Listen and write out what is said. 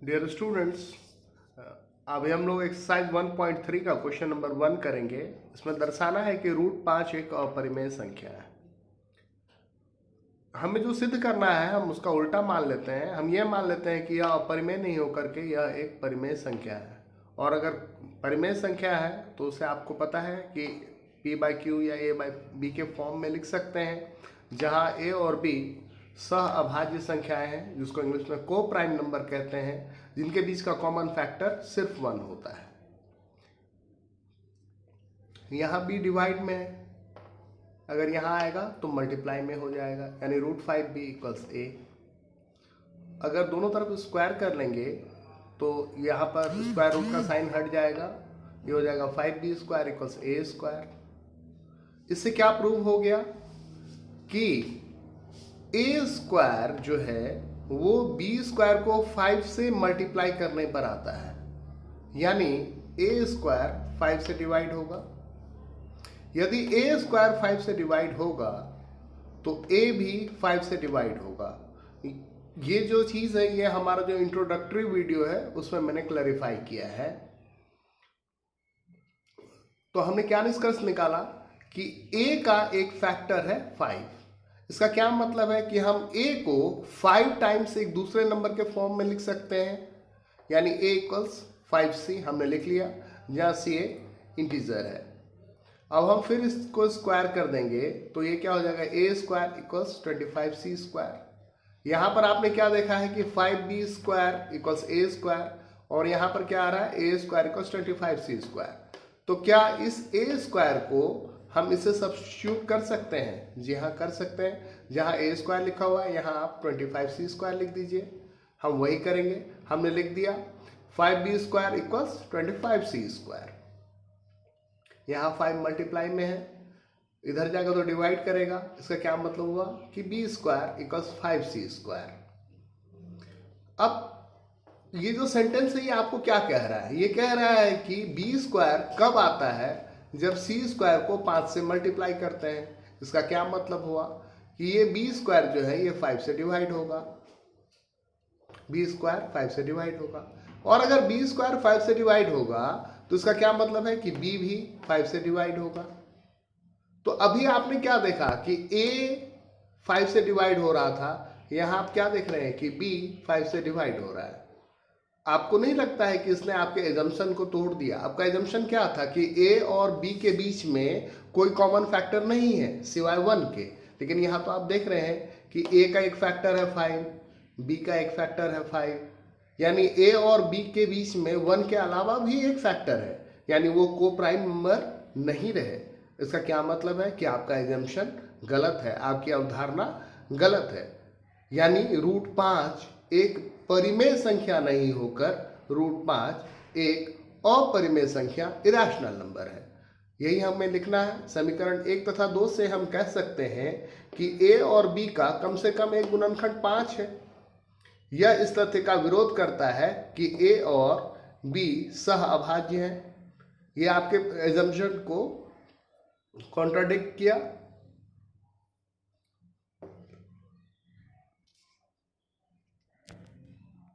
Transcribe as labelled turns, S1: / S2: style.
S1: Dear students, अभी हम लोग एक्सरसाइज 1.3 का क्वेश्चन नंबर 1 करेंगे। इसमें दर्शाना है कि रूट 5 एक अपरिमेय संख्या है। हमें जो सिद्ध करना है हम उसका उल्टा मान लेते हैं। हम ये मान लेते हैं कि यह अपरिमेय नहीं होकर के यह एक परिमेय संख्या है। और अगर परिमेय संख्या है तो उसे आपको पता है कि p/q या a/b के फॉर्म में लिख सकते हैं, जहाँ a और b सह अभाज्य संख्याएं हैं, जिसको इंग्लिश में को प्राइम नंबर कहते हैं, जिनके बीच का कॉमन फैक्टर सिर्फ 1 होता है। यहाँ b डिवाइड में है, अगर यहाँ आएगा तो मल्टीप्लाई में हो जाएगा, यानी √5b = a। अगर दोनों तरफ स्क्वायर कर लेंगे तो यहाँ पर स्क्वायर रूट का साइन हट जाएगा, ये हो जाएगा 5b² = a²। इससे क्या प्रूव हो गया कि a² जो है वो b² को 5 से मल्टीप्लाई करने पर आता है, यानी a² 5 से डिवाइड होगा। यदि a² 5 से डिवाइड होगा तो a भी 5 से डिवाइड होगा। ये जो चीज है ये हमारा जो इंट्रोडक्टरी वीडियो है उसमें मैंने क्लैरिफाई किया है। तो हमने क्या निष्कर्ष निकाला कि a का एक फैक्टर है 5। इसका क्या मतलब है कि हम a को 5 टाइम्स एक दूसरे नंबर के फॉर्म में लिख सकते हैं, यानी a = 5c हमने लिख लिया, जहाँ c एक इंटीजर है। अब हम फिर इसको स्क्वायर कर देंगे तो ये क्या हो जाएगा, a² = 25c²। यहाँ पर आपने क्या देखा है कि 5b² = a², और यहाँ पर क्या आ रहा है, a² = 25c²। तो क्या इस a² को हम इसे सब्स्टिट्यूट कर सकते हैं? जी हाँ, कर सकते हैं। जहाँ a² लिखा हुआ है यहाँ आप 25c² लिख दीजिए। हम वही करेंगे। हमने लिख दिया 5b² = 25c²। यहाँ 5 मल्टीप्लाई में है, इधर जाकर तो डिवाइड करेगा। इसका क्या मतलब हुआ कि b² = 5c²। अब ये जो सेंटेंस है ये आपको क्या कह रहा है? ये कह रहा है कि b² कब आता है, जब c² को 5 से मल्टीप्लाई करते हैं। इसका क्या मतलब हुआ कि ये b² जो है ये 5 से डिवाइड होगा, b² 5 से डिवाइड होगा। और अगर b² 5 से डिवाइड होगा तो इसका क्या मतलब है कि b भी 5 से डिवाइड होगा। तो अभी आपने क्या देखा कि a 5 से डिवाइड हो रहा था, यहाँ आप क्या देख रहे हैं कि b 5 से डिवाइड हो रहा है। आपको नहीं लगता है कि इसने आपके एजम्पशन को तोड़ दिया? आपका एजम्पशन क्या था कि a और b के बीच में कोई कॉमन फैक्टर नहीं है सिवाय 1 के, लेकिन यहाँ तो आप देख रहे हैं कि a का एक फैक्टर है 5, b का एक फैक्टर है 5, यानी a और b के बीच में 1 के अलावा भी एक फैक्टर है, यानी वो को प्राइम नंबर नहीं रहे। इसका क्या मतलब है कि आपका एजम्पशन गलत है, आपकी अवधारणा गलत है, यानी √5 एक परिमेय संख्या नहीं होकर √5 एक अपरिमेय संख्या, इरेशनल नंबर है। यही हमें लिखना है। समीकरण 1 तथा 2 से हम कह सकते हैं कि a और b का कम से कम एक गुणनखंड 5 है। यह इस तथ्य का विरोध करता है कि a और b सह अभाज्य हैं। यह आपके एजम्पशन को कॉन्ट्राडिक्ट किया।